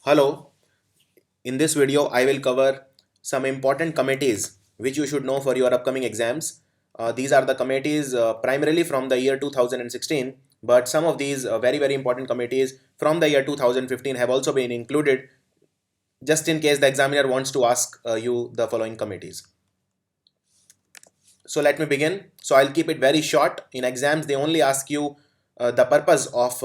Hello, in this video I will cover some important committees which you should know for your upcoming exams. These are the committees primarily from the year 2016, but some of these very important committees from the year 2015 have also been included just in case the examiner wants to ask you the following committees. So let me begin. So I'll keep it very short. In exams they only ask you the purpose of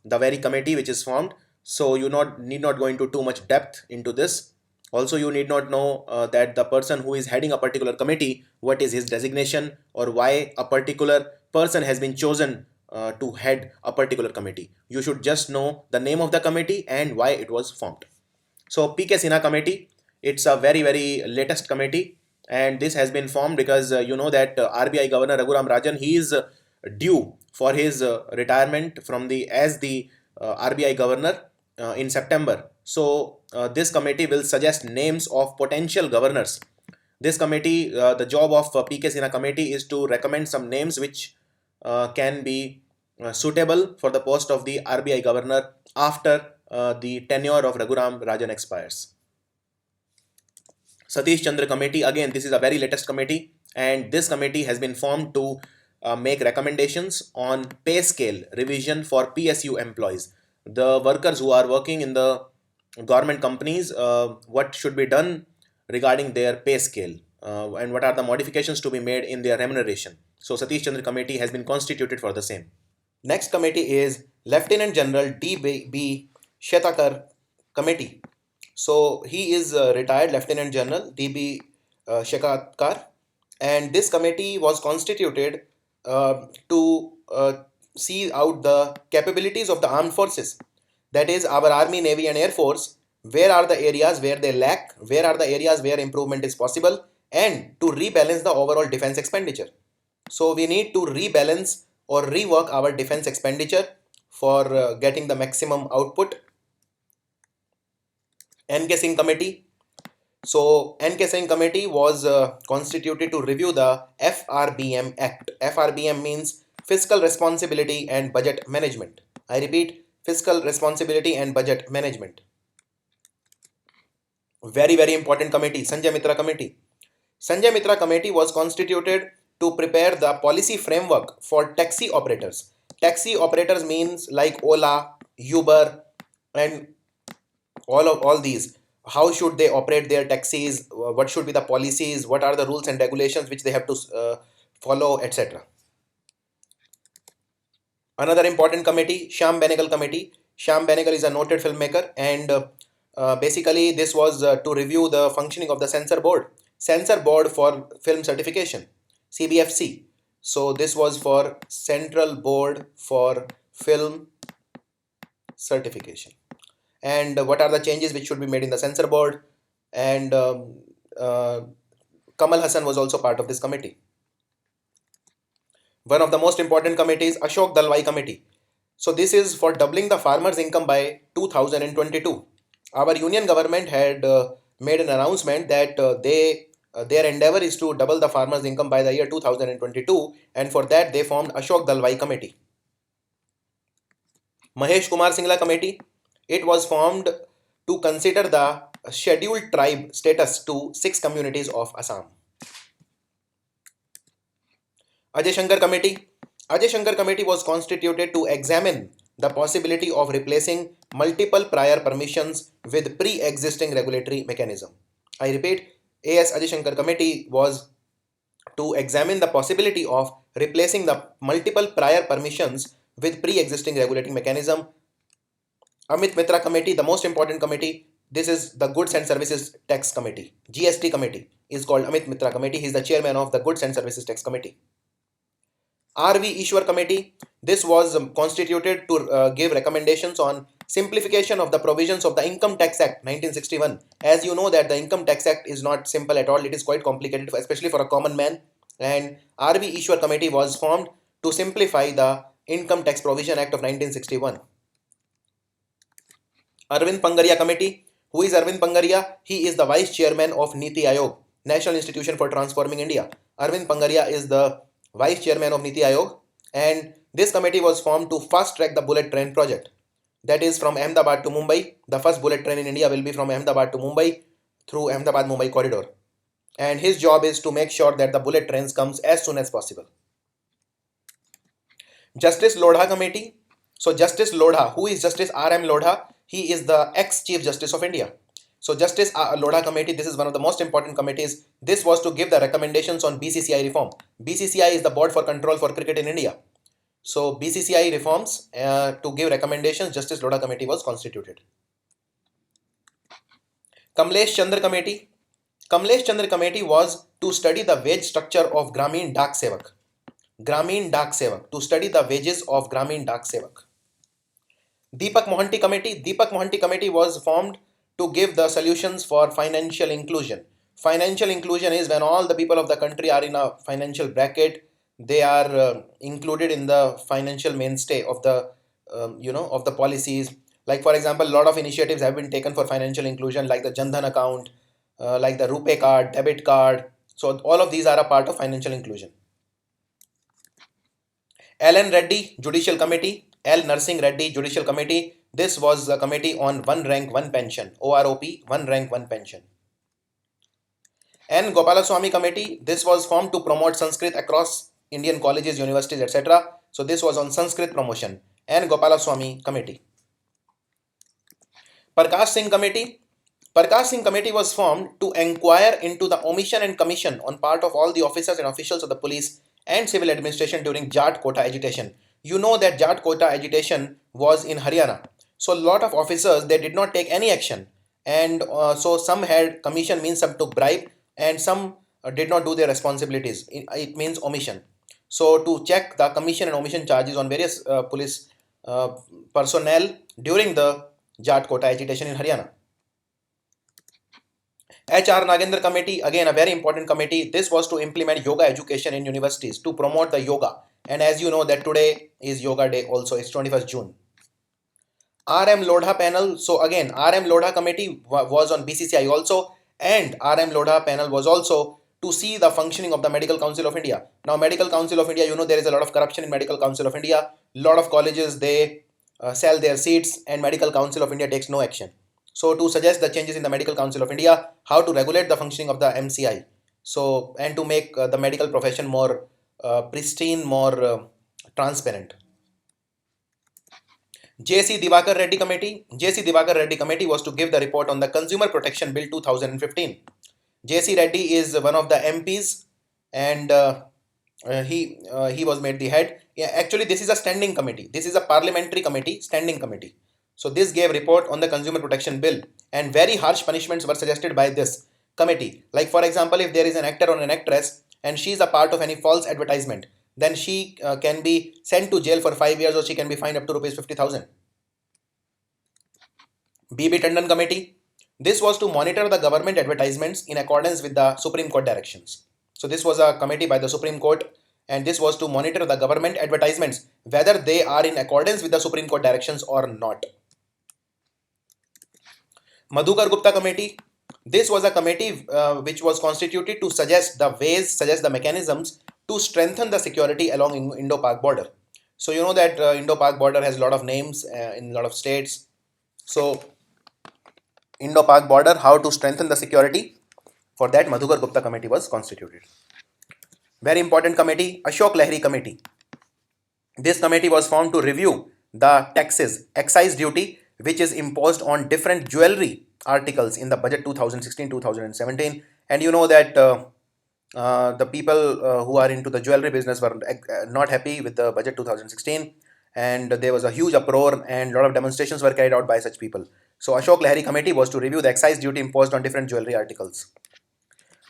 the very committee which is formed, so you need not go into too much depth into this. Also, you need not know that the person who is heading a particular committee, what is his designation, or why a particular person has been chosen to head a particular committee. You should just know the name of the committee and why it was formed. So PK Sinha committee, it's a very latest committee, and this has been formed because you know that RBI Governor Raghuram Rajan, he is due for his retirement from the RBI Governor in September. So this committee will suggest names of potential governors. This committee, the job of PK Sinha committee is to recommend some names which can be suitable for the post of the RBI Governor after the tenure of Raghuram Rajan expires. Satish Chandra committee, again this is a very latest committee, and this committee has been formed to make recommendations on pay scale revision for PSU employees. The workers who are working in the government companies, what should be done regarding their pay scale and what are the modifications to be made in their remuneration. So Satish Chandra committee has been constituted for the same. Next committee is Lieutenant General D.B. Shetakar committee. So he is retired Lieutenant General D.B. Shetakar, and this committee was constituted to see out the capabilities of the armed forces, that is our Army, Navy and Air Force. Where are the areas where they lack, where are the areas where improvement is possible, and to rebalance the overall defense expenditure. So we need to rebalance or rework our defense expenditure for getting the maximum output. NK Singh committee. So NK Singh committee was constituted to review the FRBM Act. FRBM means Fiscal Responsibility and Budget Management. I repeat, Fiscal Responsibility and Budget Management. Very important committee, Sanjay Mitra committee. Sanjay Mitra committee was constituted to prepare the policy framework for taxi operators. Taxi operators means like Ola, Uber, and all these. How should they operate their taxis? What should be the policies? What are the rules and regulations which they have to follow, etc. Another important committee, Shyam Benegal committee. Shyam Benegal is a noted filmmaker, and basically this was to review the functioning of the Censor Board. Censor Board for Film Certification, CBFC. So this was for Central Board for Film Certification. And what are the changes which should be made in the Censor Board? And Kamal Hassan was also part of this committee. One of the most important committees, Ashok Dalwai committee. So this is for doubling the farmers' income by 2022. Our union government had made an announcement that their endeavor is to double the farmers' income by the year 2022, and for that they formed Ashok Dalwai committee. Mahesh Kumar Singla committee. It was formed to consider the scheduled tribe status to 6 communities of Assam. Ajay Shankar committee. Ajay Shankar committee was constituted to examine the possibility of replacing multiple prior permissions with pre-existing regulatory mechanism. I repeat, AS Ajay Shankar committee was to examine the possibility of replacing the multiple prior permissions with pre-existing regulating mechanism. Amit Mitra committee, the most important committee, this is the Goods and Services Tax Committee. GST committee is called Amit Mitra committee. He is the chairman of the Goods and Services Tax Committee. RV Ishwar committee, this was constituted to give recommendations on simplification of the provisions of the Income Tax Act 1961. As you know that the Income Tax Act is not simple at all. It is quite complicated, especially for a common man. And RV Ishwar committee was formed to simplify the Income Tax Provision Act of 1961. Arvind Pangaria committee. Who is Arvind Pangaria? He is the vice chairman of Niti Aayog, National Institution for Transforming India. Arvind Pangaria is the vice chairman of Niti Aayog, and this committee was formed to fast track the bullet train project. that is from Ahmedabad to Mumbai. The first bullet train in India will be from Ahmedabad to Mumbai through Ahmedabad-Mumbai corridor. And his job is to make sure that the bullet trains comes as soon as possible. Justice Lodha Committee. So Justice Lodha, who is Justice R.M. Lodha? He is the ex-Chief Justice of India. So Justice Lodha Committee, this is one of the most important committees. This was to give the recommendations on BCCI reform. BCCI is the Board for Control for Cricket in India. So BCCI reforms to give recommendations, Justice Lodha Committee was constituted. Kamlesh Chandra Committee. Kamlesh Chandra Committee was to study the wage structure of Gramin Dak Sevak. Gramin Dak Sevak, to study the wages of Gramin Dak Sevak. Deepak Mohanty Committee. Deepak Mohanty Committee was formed to give the solutions for financial inclusion. Financial inclusion is when all the people of the country are in a financial bracket. They are included in the financial mainstay of the of the policies. Like for example, a lot of initiatives have been taken for financial inclusion, like the Jan Dhan account, like the RuPay card, debit card. So all of these are a part of financial inclusion. L.N. Reddy Judicial Committee. L. Nursing Reddy Judicial Committee. This was the committee on one rank, one pension. OROP, one rank, one pension. N. Gopalaswamy Committee. This was formed to promote Sanskrit across Indian colleges, universities, etc. So this was on Sanskrit Promotion. N. Gopalaswamy Committee. Prakash Singh Committee. Prakash Singh Committee was formed to inquire into the omission and commission on part of all the officers and officials of the police and civil administration during Jat Quota agitation. You know that Jat Quota agitation was in Haryana. So a lot of officers, they did not take any action, and so some had commission, means some took bribe, and some did not do their responsibilities. It means omission. So to check the commission and omission charges on various police personnel during the Jat Quota agitation in Haryana. H.R. Nagendra Committee, again a very important committee. This was to implement yoga education in universities to promote the yoga. And as you know that today is Yoga Day also, it's 21st June. R.M. Lodha panel. So again, R.M. Lodha committee was on BCCI also, and R.M. Lodha panel was also to see the functioning of the Medical Council of India. Now Medical Council of India, you know there is a lot of corruption in Medical Council of India. A lot of colleges, they sell their seats, and Medical Council of India takes no action. So to suggest the changes in the Medical Council of India, how to regulate the functioning of the MCI, so and to make the medical profession more pristine, more transparent. J.C. Divakar Reddy Committee. J.C. Divakar Reddy Committee was to give the report on the Consumer Protection Bill 2015. J.C. Reddy is one of the MPs, and he was made the head. Yeah, actually, this is a standing committee. This is a parliamentary committee, standing committee. So this gave report on the Consumer Protection Bill, and very harsh punishments were suggested by this committee. Like for example, if there is an actor or an actress and she is a part of any false advertisement, then she can be sent to jail for 5 years, or she can be fined up to Rs 50,000. B.B. Tandon Committee. This was to monitor the government advertisements in accordance with the Supreme Court directions. So this was a committee by the Supreme Court, and this was to monitor the government advertisements, whether they are in accordance with the Supreme Court directions or not. Madhukar Gupta Committee. This was a committee which was constituted to suggest the ways, suggest the mechanisms to strengthen the security along Indo-Pak border. So you know that Indo-Pak border has a lot of names in a lot of states. So Indo-Pak border, how to strengthen the security, for that Madhukar Gupta Committee was constituted. Very important committee, Ashok Lahiri Committee. This committee was formed to review the taxes, excise duty, which is imposed on different jewelry articles in the budget 2016-2017. And you know that the people who are into the jewelry business were not happy with the budget 2016, and there was a huge uproar, and a lot of demonstrations were carried out by such people. So Ashok Lahiri Committee was to review the excise duty imposed on different jewelry articles.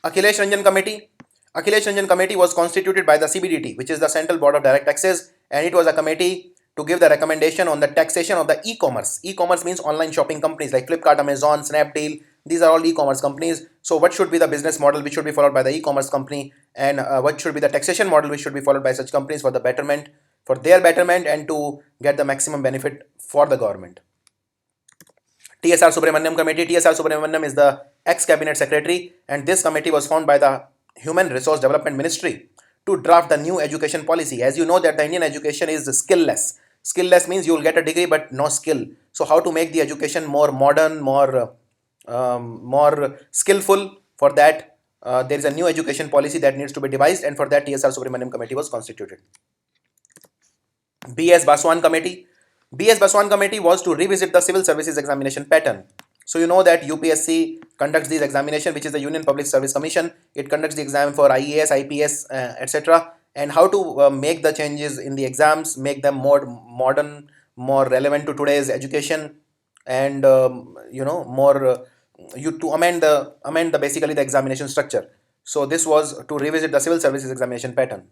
Akhilesh Ranjan Committee. Akhilesh Ranjan Committee was constituted by the CBDT, which is the Central Board of Direct Taxes, and it was a committee to give the recommendation on the taxation of the e-commerce. E-commerce means online shopping companies like Flipkart, Amazon, Snapdeal. These are all e-commerce companies. So what should be the business model which should be followed by the e-commerce company, and what should be the taxation model which should be followed by such companies for the betterment, for their betterment, and to get the maximum benefit for the government. TSR Subramaniam Committee. TSR Subramaniam is the ex-cabinet secretary, and this committee was formed by the Human Resource Development Ministry to draft the new education policy. As you know that the Indian education is skillless. Skillless means you will get a degree but no skill. So how to make the education more modern, more skillful? For that, there is a new education policy that needs to be devised, and for that TSR Subramaniam committee was constituted. B.S. Baswan committee. B.S. Baswan committee was to revisit the civil services examination pattern. So you know that UPSC conducts these examination, which is the Union Public Service Commission. It conducts the exam for IAS, IPS, etc. And how to make the changes in the exams, make them more modern, more relevant to today's education, and more to amend the basically the examination structure. So this was to revisit the civil services examination pattern.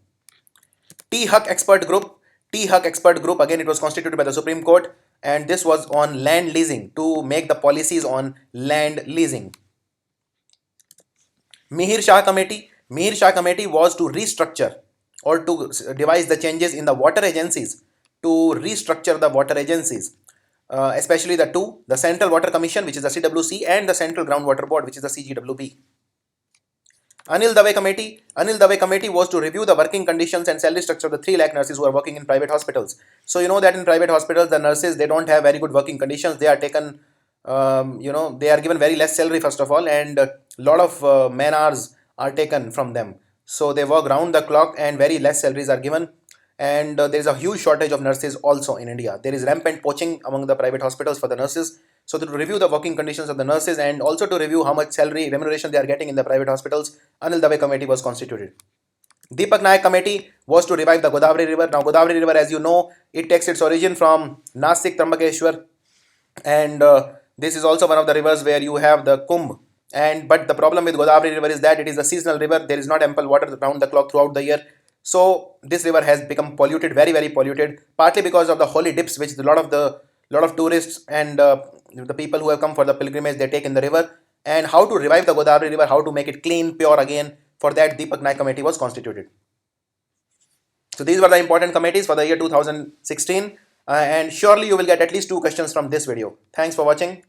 T-Huck expert group. T-Huck expert group, again, it was constituted by the Supreme Court, and this was on land leasing, to make the policies on land leasing. Mihir Shah committee. Mihir Shah committee was to restructure or to devise the changes in the water agencies, to restructure the water agencies, especially the two, the Central Water Commission, which is the CWC, and the Central Groundwater Board, which is the CGWB. Anil Dave committee. Anil Dave committee was to review the working conditions and salary structure of the 3 lakh nurses who are working in private hospitals. So you know that in private hospitals, the nurses, they don't have very good working conditions. They are taken, they are given very less salary first of all, and a lot of man hours are taken from them. So they work round the clock and very less salaries are given. And there is a huge shortage of nurses also in India. There is rampant poaching among the private hospitals for the nurses. So to review the working conditions of the nurses and also to review how much salary remuneration they are getting in the private hospitals, Anil Dave committee was constituted. Deepak Nayak committee was to revive the Godavari river. Now Godavari river, as you know, it takes its origin from Nasik, Trambakeshwar, and this is also one of the rivers where you have the Kumbh. But the problem with Godavari river is that it is a seasonal river. There is not ample water round the clock throughout the year. So this river has become polluted, very, very polluted, partly because of the holy dips which a lot of tourists and the people who have come for the pilgrimage, they take in the river. And how to revive the Godavari river, how to make it clean, pure again, for that Deepak Nayak committee was constituted. So these were the important committees for the year 2016, and surely you will get at least 2 questions from this video. Thanks for watching.